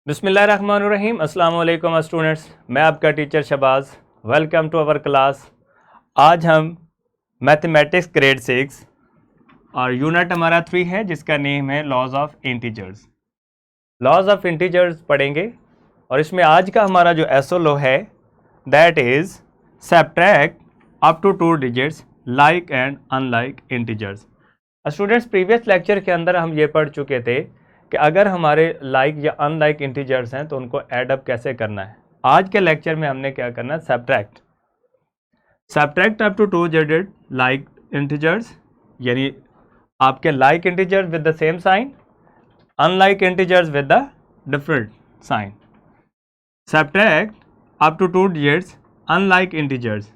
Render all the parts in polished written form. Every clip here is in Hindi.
बिस्मिल्लाहिर्रहमानिर्रहीम। अस्सलाम वालेकुम स्टूडेंट्स, मैं आपका teacher Shabaz. Welcome to our class. आज हम मैथमेटिक्स ग्रेड 6 और यूनिट हमारा 3 है जिसका नेम है laws of integers. Laws of integers पढ़ेंगे और इसमें आज का हमारा जो एसओ है that is subtract up to 2 digits like and unlike integers. Students, previous lecture के अंदर हम ये पढ़ चुके थे कि अगर हमारे लाइक या अनलाइक इंटीजर्स हैं तो उनको ऐड अप कैसे करना है। आज के लेक्चर में हमने क्या करना है, subtract up to 2 digit like integers, यानी आपके like integers with the same sign, unlike integers with the different sign. Subtract up to 2 digits unlike integers.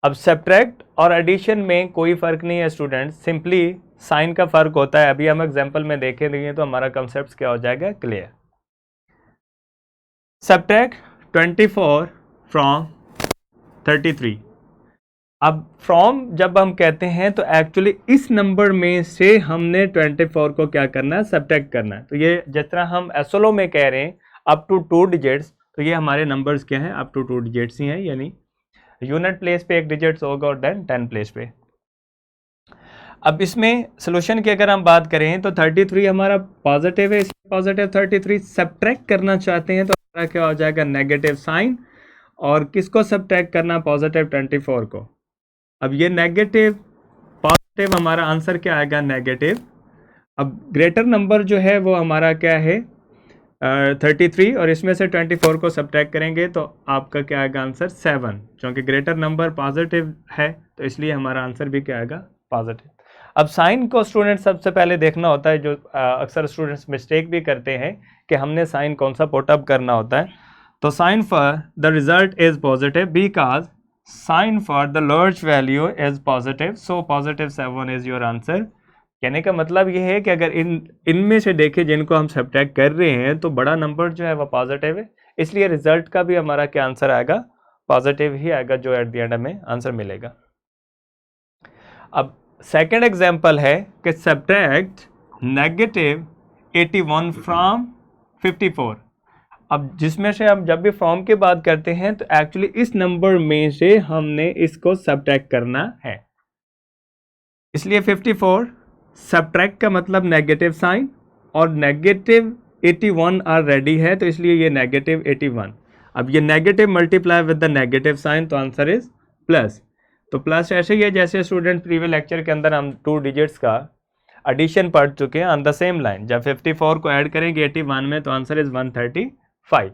अब सब्ट्रैक्ट और एडिशन में कोई फ़र्क नहीं है स्टूडेंट्स, सिंपली साइन का फ़र्क होता है। अभी हम एग्जांपल में देखेंगे तो हमारा कंसेप्ट क्या हो जाएगा, क्लियर। Subtract 24 from 33। अब फ्रॉम जब हम कहते हैं तो एक्चुअली इस नंबर में से हमने 24 को क्या करना है, सब्ट्रैक्ट करना है। तो ये जिस तरह हम एसोलो में कह रहे हैं अप टू 2 डिजिट्स, तो ये हमारे नंबर्स क्या हैं, अप टू 2 डिजिट्स ही हैं, यानी यूनिट प्लेस पे 1 डिजिट्स होगा और देन 10 प्लेस पे। अब इसमें सोल्यूशन की अगर हम बात करें तो 33 हमारा पॉजिटिव है, इसमें पॉजिटिव 33 सब्ट्रैक्ट करना चाहते हैं तो हमारा क्या हो जाएगा, नेगेटिव साइन। और किसको सब्ट्रैक्ट करना, पॉजिटिव 24 को। अब ये नेगेटिव पॉजिटिव हमारा आंसर क्या आएगा, नेगेटिव। अब ग्रेटर नंबर जो है वो हमारा क्या है, 33, और इसमें से 24 को सब्ट्रैक्ट करेंगे तो आपका क्या आएगा आंसर, 7। क्योंकि ग्रेटर नंबर पॉजिटिव है तो इसलिए हमारा आंसर भी क्या आएगा, पॉजिटिव। अब साइन को स्टूडेंट सबसे पहले देखना होता है, जो अक्सर स्टूडेंट्स मिस्टेक भी करते हैं कि हमने साइन कौन सा पुटअप करना होता है। तो sign for the result is positive because sign for the large value is positive, so positive 7 is your answer. कहने का मतलब ये है कि अगर इनमें से देखें जिनको हम सब्ट्रैक्ट कर रहे हैं तो बड़ा नंबर जो है वो पॉजिटिव है, इसलिए रिजल्ट का भी हमारा क्या आंसर आएगा, पॉजिटिव ही आएगा, जो एट द एंड हमें आंसर मिलेगा। अब सेकेंड एग्जाम्पल है कि सब्ट्रैक्ट नेगेटिव 81 फ्रॉम 54। अब जिसमें से हम जब भी फ्रॉम की बात करते हैं तो एक्चुअली इस नंबर में से हमने इसको सब्ट्रैक्ट करना है, इसलिए 54 सब्ट्रैक्ट का मतलब नेगेटिव साइन, और नेगेटिव 81 आर रेडी है तो इसलिए ये नेगेटिव 81। अब ये negative multiply with the negative sign तो आंसर इज प्लस। तो प्लस ऐसे ही है जैसे स्टूडेंट प्रीवियस लेक्चर के अंदर हम 2 डिजिट्स का एडिशन पढ़ चुके हैं ऑन द सेम लाइन। जब 54 को ऐड करेंगे 81 में तो आंसर इज 135।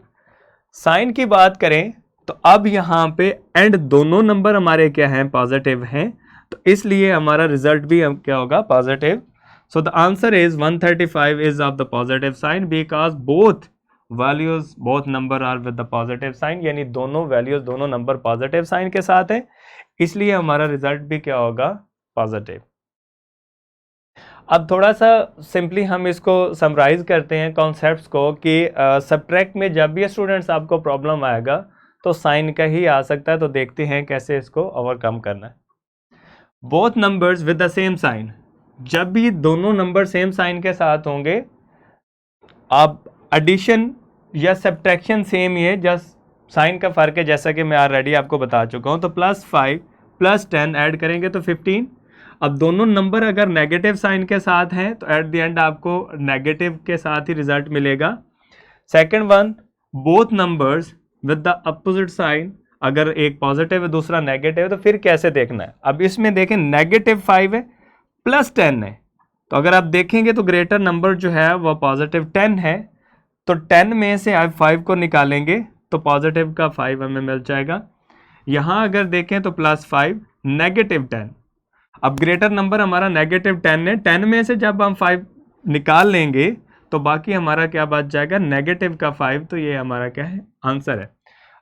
साइन की बात करें तो अब यहाँ पे एंड दोनों नंबर हमारे क्या हैं, पॉजिटिव हैं, तो इसलिए हमारा रिजल्ट भी क्या होगा, positive. So the answer is 135 is of the positive sign because both number are with the positive sign, यानी दोनों वैल्यूज, दोनों नंबर पॉजिटिव साइन के साथ है, इसलिए हमारा रिजल्ट भी क्या होगा, पॉजिटिव। अब थोड़ा सा सिंपली हम इसको समराइज करते हैं कॉन्सेप्ट्स को कि सब्ट्रैक्ट में जब भी स्टूडेंट्स आपको प्रॉब्लम आएगा तो साइन का ही आ सकता है, तो देखते हैं कैसे इसको ओवरकम करना है। Both numbers with the same sign, जब भी दोनों नंबर सेम साइन के साथ होंगे, आप एडिशन या सब्ट्रैक्शन सेम ही है, जस्ट साइन का फ़र्क है, जैसा कि मैं ऑलरेडी आपको बता चुका हूँ। तो +5 + 10 ऐड करेंगे तो 15। अब दोनों नंबर अगर नेगेटिव साइन के साथ हैं तो एट द एंड आपको नेगेटिव के साथ ही रिजल्ट मिलेगा। Second one, both numbers with the opposite sign, अगर एक पॉजिटिव है दूसरा नेगेटिव है तो फिर कैसे देखना है। अब इसमें देखें -5 है +10 है, तो अगर आप देखेंगे तो ग्रेटर नंबर जो है वह पॉजिटिव 10 है, तो 10 में से आप 5 को निकालेंगे तो पॉजिटिव का 5 हमें मिल जाएगा। यहाँ अगर देखें तो +5 -10, अब ग्रेटर नंबर हमारा -10 है, 10 में से जब हम 5 निकाल लेंगे तो बाकी हमारा क्या बच जाएगा, नेगेटिव का 5, तो ये हमारा क्या है, आंसर है।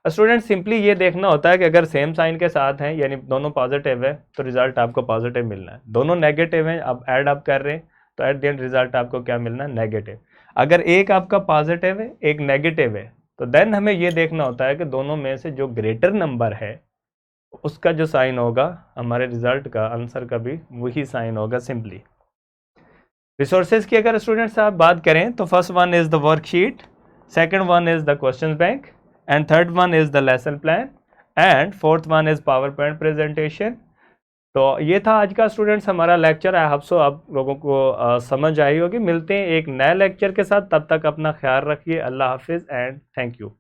स्टूडेंट सिंपली ये देखना होता है कि अगर सेम साइन के साथ हैं, यानी दोनों पॉजिटिव है, तो रिजल्ट आपको पॉजिटिव मिलना है। दोनों नेगेटिव हैं, अब ऐड अप कर रहे हैं तो एट द एंड रिजल्ट आपको क्या मिलना है, नेगेटिव। अगर एक आपका पॉजिटिव है एक नेगेटिव है तो देन हमें ये देखना होता है कि दोनों में से जो ग्रेटर नंबर है उसका जो साइन होगा हमारे रिजल्ट का, आंसर का भी वही साइन होगा सिंपली। रिसोर्सेज की अगर स्टूडेंट्स आप बात करें तो first one is the worksheet, second one is the question bank, and third one is the lesson plan, and fourth one is power point presentation. तो ये था आज का स्टूडेंट्स हमारा लेक्चर। आई होप सो आप लोगों को समझ आई होगी। मिलते हैं एक नए लेक्चर के साथ, तब तक अपना ख्याल रखिए। अल्लाह हाफिज़ एंड थैंक यू।